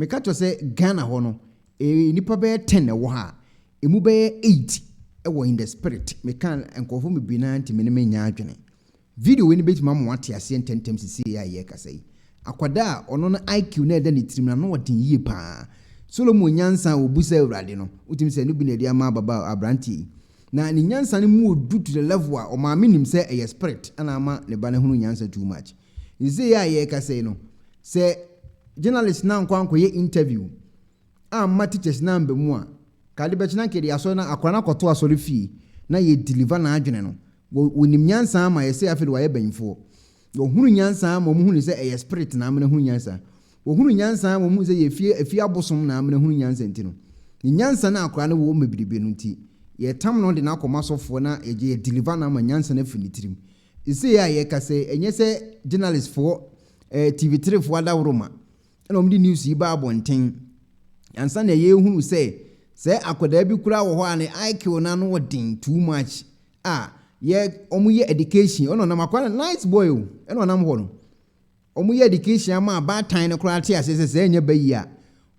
Mekato say Ghana hono nipa be 10 ewo ha emu be 8 ewo in the spirit mekan enkofo me bina nti me ne nya adwene video we ni betima mo ate ase ententem sisi ya ye kasa yi akwada ono no IQ na eda ne tirim na no odin yie pa Solomon nyansa obusa awrade no utim se no bi na dia ma baba abranti na ni nyansa ne mu odu to the level a o ma menim se eye spirit ana ama ne ba ne hunu nyansa too much sisi ya ye kasa yi no se journalist na nkwanko ye interview amma teachers na mbe mu a kale be china kede aso na akwana koto asori fi na ye deliver na adwene no wonim nyansa ama ye se afede wa ye banfo wo hunu nyansa ama mo hunu se eye spirit na amene hunu nyansa wo hunu nyansa ama mo se ye fie abosom na amene hunu nyansa ntino ni nyansa na akwa na wo mebiribe no nti ye tam no de na akoma sofo na ye deliver na ama nyansa na finitirim ise ya ye kase enye se journalist for TV3 for adawroma na omdi news yi ba abonten ansa na ye hunu se akoda bi kura wo ho ane IQ na no wodin too much ye omuye education ono na makwana nice boy o eno na mho no omuye education ama ba tan no kura ate ase se enya bayi a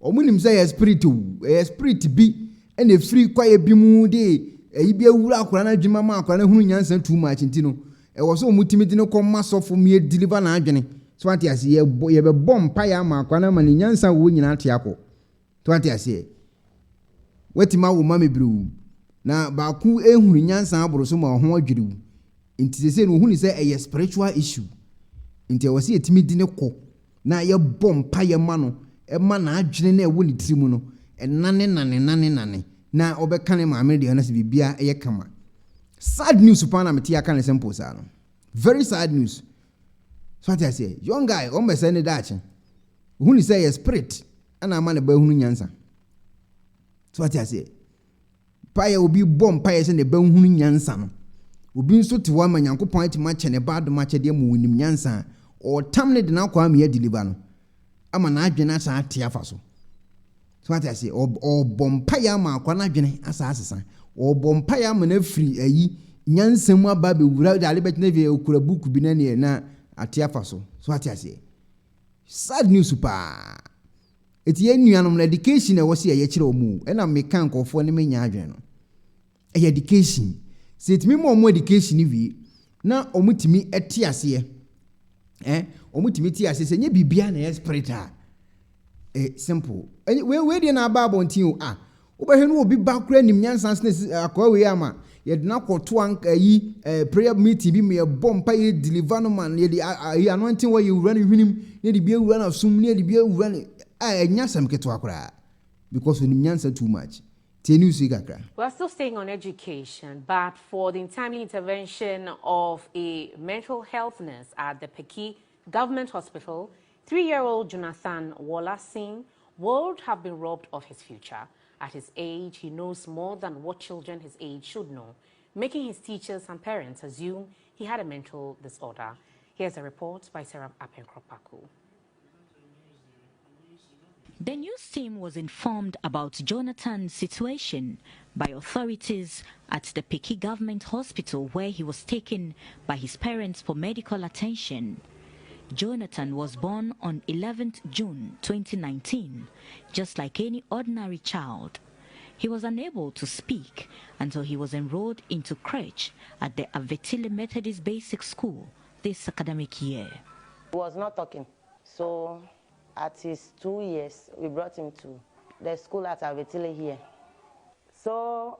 omunim se ye spirit bi ene free kwaye bi mu de eyi bi awura akora na adwuma ma akora na hunu nyansa too much ntino wo so omutimi de no komma sofo me deliver na adwene so ate ase ye be bom pa ya ma akora na ma ni nyansa wo nyina ate akọ to ate ase wetima wo ma mebru na ba ku ehunu nyansa aboro so ma ho adwiriw nti se no hunu se eye spiritual issue nti wo se etimi di ne kọ na ye bom pa ye ma no e ma na adwene na e wo ni tirimu no nane na obeka ne ma me de na se bibia ye kama sad news pa na meti aka ne simple sa no very sad news so ate ase young guy o me se ne dache hunu se eye spirit ana ama ne ba hunu nyansa so ati ase paye obi bom paye se ne ba hunu nyansa no obi nso te wa manyankopon ati ma chene ba do ma chede mu wonim nyansa o tam ne de na kwa me ya deliver no ama na adwene asa ate afa so ati ase o bom paye ama kwa na adwene asa asesa o bom paye ama na free ayi nyansa mu aba be wura de ale bet na vie okura book bi na ne na ate afa so ati ase sad news pa eti enuanom na education e wose ye kire omu ena meka nkofo ne menya adwen no education se etimi mo education wi na omutimi eti ase omutimi ti ase se nye bibia na spirit simple we dey na bible ntin o obehwe no obi ba kura nim nyansa se akwa we ama ye de na kwoto anyi prayer meeting bi me bom pa ye deliver no man ye dey anointing we you run hwinim ye dey bia wura na sum ne dey bia wura nyasam keto akora because we nyansa too much. We're still staying on education, but for the timely intervention of a mental health nurse at the Peki Government Hospital, 3-year-old Jonathan Wallace would have been robbed of his future. At his age, he knows more than what children his age should know, making his teachers and parents assume he had a mental disorder. Here's a report by Sarah Apenkropaku. The news team was informed about Jonathan's situation by authorities at the Peki Government Hospital, where he was taken by his parents for medical attention. Jonathan was born on 11th June 2019, just like any ordinary child. He was unable to speak until he was enrolled into crèche at the Avetile Methodist Basic School this academic year. He was not talking, so at his 2 years, we brought him to the school at Avetile here. So,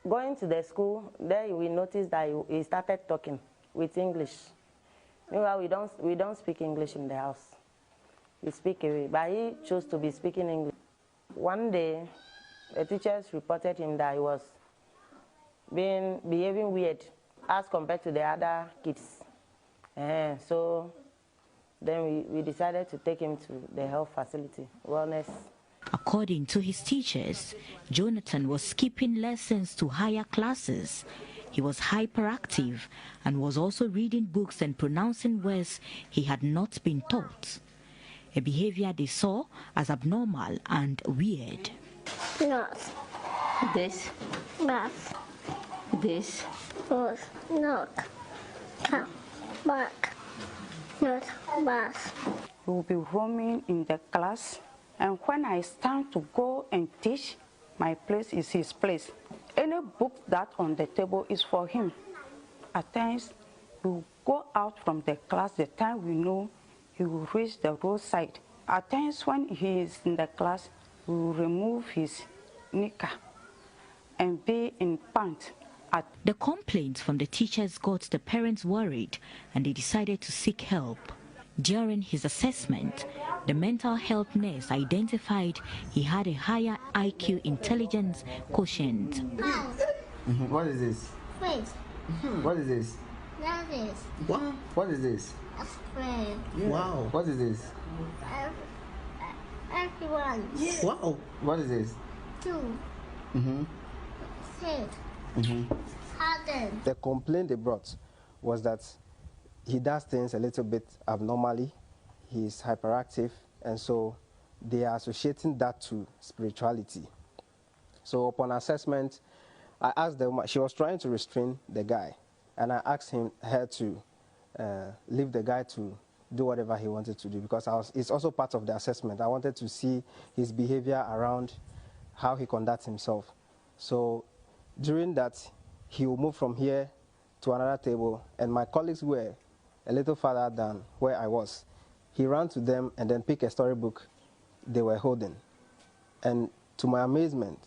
going to the school, there we noticed that he started talking with English. Meanwhile, we don't speak English in the house. We speak away, but he chose to be speaking English. One day, the teachers reported him that he was behaving weird as compared to the other kids. So then we decided to take him to the health facility, wellness. According to his teachers, Jonathan was skipping lessons to higher classes. He was hyperactive and was also reading books and pronouncing words he had not been taught, a behavior they saw as abnormal and weird. Not this, math, this was not, come back, not math. He will be roaming in the class, And when I stand to go and teach, my place is his place. Any book that on the table is for him. At times, we will go out from the class, the time we know he will reach the roadside. At times when he is in the class, we will remove his knicker and be in pants. The complaints from the teachers got the parents worried and they decided to seek help. During his assessment, the mental health nurse identified he had a higher IQ intelligence quotient. What is this? Wait. What is this? That is. What is this? A square. Wow. What is this? Everyone. Wow. What is this? 2. 6. Harden. The complaint they brought was that he does things a little bit abnormally. He's hyperactive, and so they are associating that to spirituality. So upon assessment, I asked the woman, she was trying to restrain the guy, and I asked her to leave the guy to do whatever he wanted to do, because it's also part of the assessment. I wanted to see his behavior around how he conducts himself. So during that, he will move from here to another table, and my colleagues were a little farther than where I was. He ran to them and then picked a storybook they were holding. And to my amazement,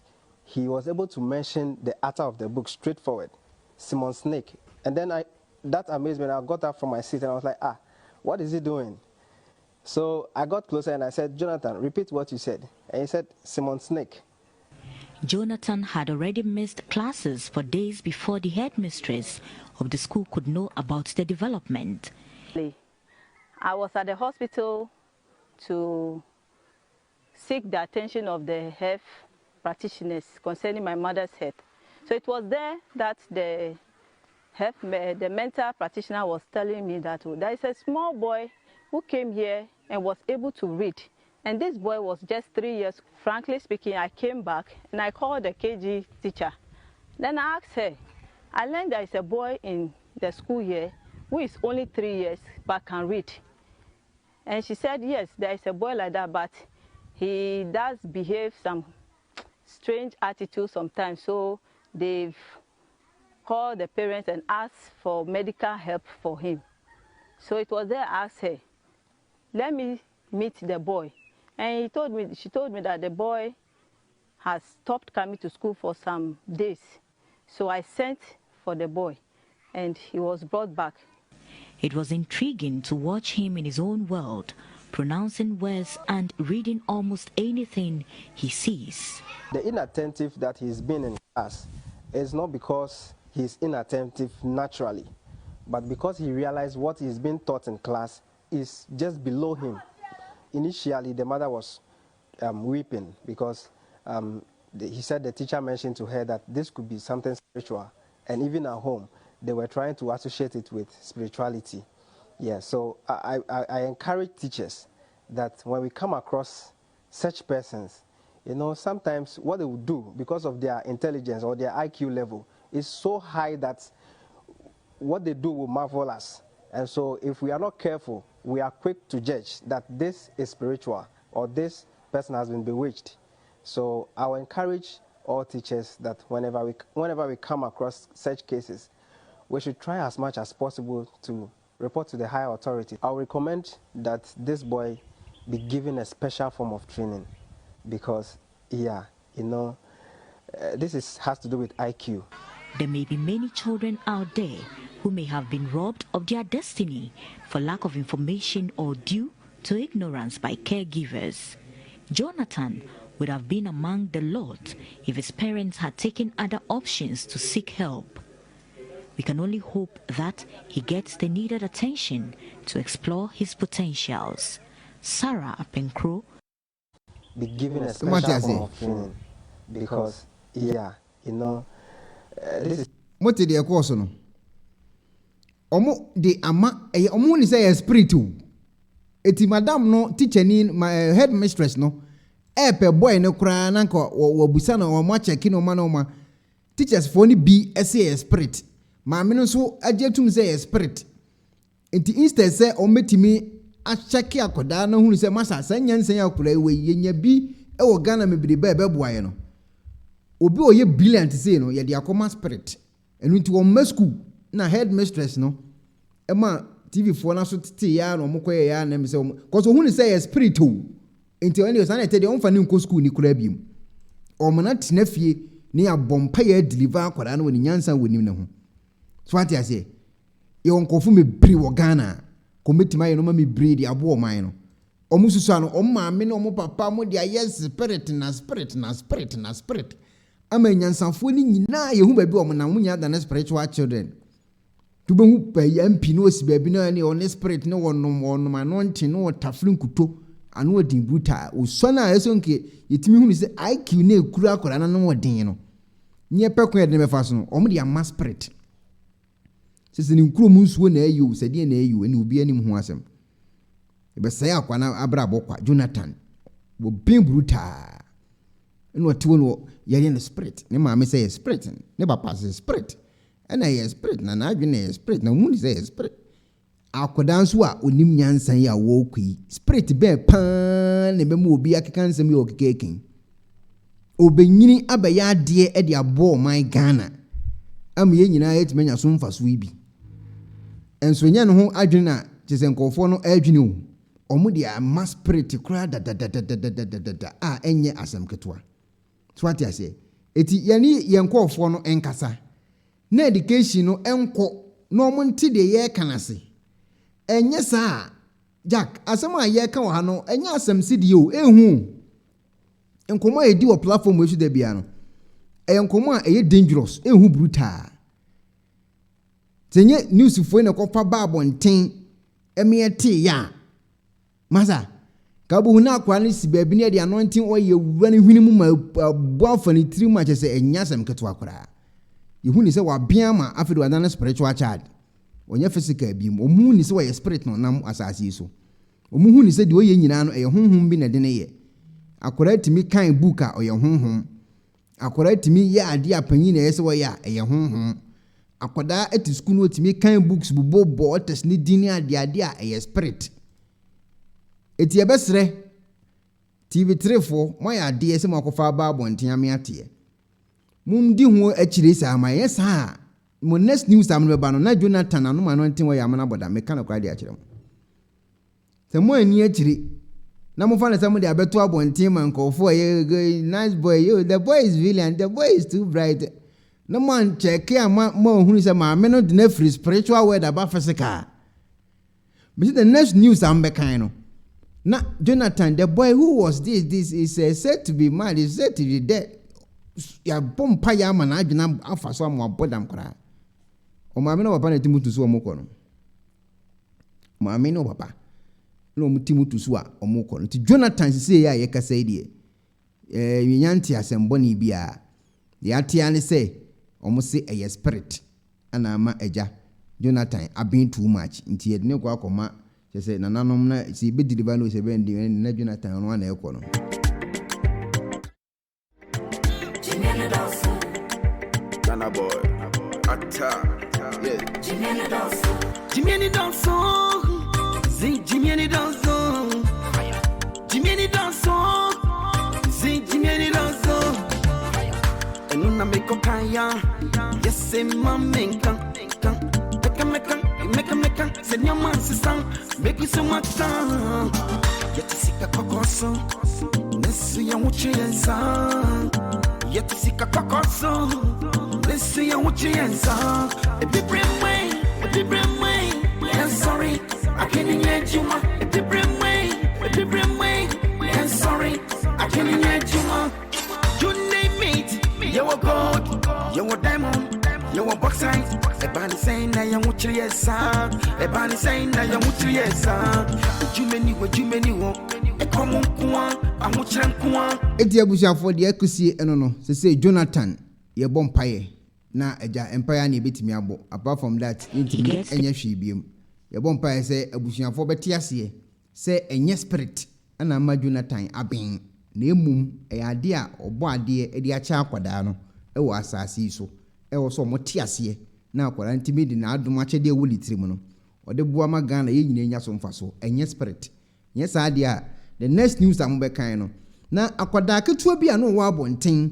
he was able to mention the author of the book straightforward, Simon Snake. And then that amazement, I got up from my seat and I was like, what is he doing? So I got closer and I said, Jonathan, repeat what you said. And he said, Simon Snake. Jonathan had already missed classes for days before the headmistress of the school could know about the development. I was at the hospital to seek the attention of the health practitioners concerning my mother's health. So it was there that the mental practitioner was telling me that there is a small boy who came here and was able to read. And this boy was just 3 years. Frankly speaking, I came back and I called the KG teacher. Then I asked her, I learned there is a boy in the school here who is only 3 years but can read. And she said, yes, there is a boy like that, but he does behave some strange attitudes sometimes. So they've called the parents and asked for medical help for him. So it was there I asked her, let me meet the boy. And she told me that the boy has stopped coming to school for some days. So I sent for the boy and he was brought back. It was intriguing to watch him in his own world, pronouncing words and reading almost anything he sees. The inattentive that he's been in class is not because he's inattentive naturally, but because he realized what he's been taught in class is just below him. Initially, the mother was weeping because he said the teacher mentioned to her that this could be something spiritual, and even at home, they were trying to associate it with spirituality. Yeah, so I encourage teachers that when we come across such persons, you know, sometimes what they will do because of their intelligence or their IQ level is so high that what they do will marvel us. And so if we are not careful, we are quick to judge that this is spiritual or this person has been bewitched. So I will encourage all teachers that whenever we come across such cases, we should try as much as possible to report to the higher authority. I will recommend that this boy be given a special form of training because, yeah, you know, this has to do with IQ. There may be many children out there who may have been robbed of their destiny for lack of information or due to ignorance by caregivers. Jonathan would have been among the lot if his parents had taken other options to seek help. We can only hope that he gets the needed attention to explore his potentials. Sarah Apenkro. Be given a special form of training because, yeah, you know, this is... What did they call so? Omo de ama omo ni say spirit o. Eti madam no teacher ni my headmistress no. Epe boy no kra na nko wabusa na omo check no ma no ma. Teachers for ni bi say spirit. Ma me no so ajetum say spirit. Enti instead say ometimi acheke akoda na hunu se masa sanyansan akura we yenya bi e wo Ghana mebiri ba beboaye no obi oye brilliant say no ye de akoma spirit enu nti wo masku na headmistress no e ma TV for na so tete ya no mokoye ya na me se cause hunu se ye spirit o enti when you say na on fa ni nko school ni kura biem o mona tenafie ni abompa ya deliver akoda na woni nyansan wonim ne ho so ati ase ye onkofu mebiri wo Ghana committee my no me breed abo man no omususu ano ommaame no omo papa mo dia yes spirit na spirit ama nyansanfo ni nyina ye hu ba bi omo na munya da na spiritual children to be hu pa MP no osi ba bi na ne on spirit ne wonom anointing no taflin kuto anu odin bruta osona esonke yetimi hu ni se IQ na ekuru akora na no odin no nye pekon de mefa so no omo dia ma spirit sisi ni nkuro mu nsuo na ayu sede na ayu eni obi anim ho asem ebe sai akwa na abrabo kwa Jonathan wo bin bruta eno otiwo no yare na spirit ne maame say spirit ne papa say spirit ena ye spirit na adwene ye spirit na mu say spirit akoda nso a onim nyansan ya wo kwi spirit be pan ne be mu obi akeka nsem ya okekeken obenyini abaya ade e de abo my Ghana am ye nyina yetimanya so mfaso ibi enso nya no ho adwene na chisenkofo no adwene o omo de a spirit kra da a enye asem ketwa so ati ase eti yani yenkofo no enkasa na education no enko no omo nti de ye kanase enye saa Jack asem a ye ka wa no enye asem sidie o ehu enkomo edi wo platform we su da bia no enkomo a eye dangerous ehu brutal tenye news fo na kofa babonten emiete ya masa kabu na kwa ni sibabi ne de anointing oye wura ne hwini mu ma boafa ni tiri ma chese enyasem keto akora yehu ni se wa bia ma afido na spiritual child onye physical bi mu omu ni se wa spirit no nam asase so omu hu ni se de oye nyina no eye honhom bi na de ne ye akora timi kan book a oye honhom akora timi ya ade apanyi na yese wa ya eye honhom akoda eti school no timi kan books bubo test ni dini ade a eye spirit eti ebesre TV3 fo mo ya ade ese makofa ba bonten ame ate mum di ho akire sa ma yesa mo next news am no ba no na Jonathan anu ma no nten wa ya mana boda me kana kwa de akire mo se mo ani akire na mo fa na sam de abeto abonten man kofo ye nice boy yo the boy is villain the boy is too bright no man check ama mo hunu se ma me no de na free spiritual word about physical but the next news am be kan no na Jonathan the boy who was this is said to be mad is said to be dead ya bompa ya ma na adwena afaso am abodam kra o ma me no papa na timutu so omukọ no ma me no papa no mutimutu so a omukọ no ti Jonathan sise ya ye kasa idie nyanti asembo ni bia ya tia ne say omo se eye spirit ana ma eja Jonathan abin too much nti edne kwa akoma say nananom na si be deliver no se be ndi na Jonathan no na ekọ no Ghana boy atta yeah Jimmy danso zing Jimmy danso Jimmy danso zing Jimmy danso enu na make kaya yes say mama kan send your man sister make me so much time yet to seek a kokoso nesi ya uchienza yet to seek a kokoso nesi ya uchienza if you bring way yeah sorry I can't let you ma if you bring way yeah sorry I can't let you ma you name it you a gold you a diamond you a bauxite ebani saying na ya wuchiri yesa ebani saying na ya wuchiri yesa ejumeni wo ekomo nkuwa amuchire nkuwa eti abusiafo de akusie eno no se Jonathan ye bompaye na eja empire na ebetimi abo apart from that intimi enye hwebiem ye bompaye se abusiafo beti ase se enye spirit ana ma Jonathan aben na emum ade a obo ade e de acha akwada no e wo asase so e wo so mo ti ase na akwara ntimi di na adom ache de woli tirim no ɔde boa ma Ghana ye nyina nya so mfa so enye spirit nye saa de a the next news am be kan no na akwada ketua bi ano wa abonten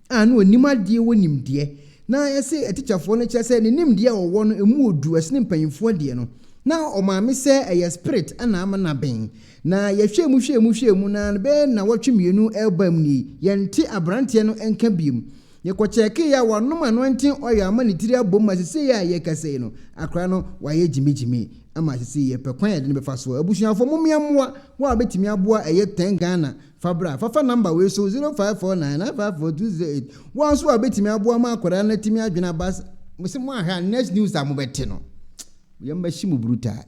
anu onimade wonimde na yese etichafo no kyese ne nimde wo no emu odu asne mpanyimfo de no na omame se eye spirit ana ama na ben na yehwe mu na be na watwemienu elbam ni yente abrante no enka biem yekocheke ya wanom anointing oil ama ne tiri abom asese ya yekase no akra no waye jimijimi ama asese ye pekwan ya de befa so abusuafo momiamoa wa betimi aboa eye 10 Ghana fabra fafa number we so 0549954208 wan so abetimi aboa ma akora na timi adwena bas musim aha next news amobete no yamba shimu bruta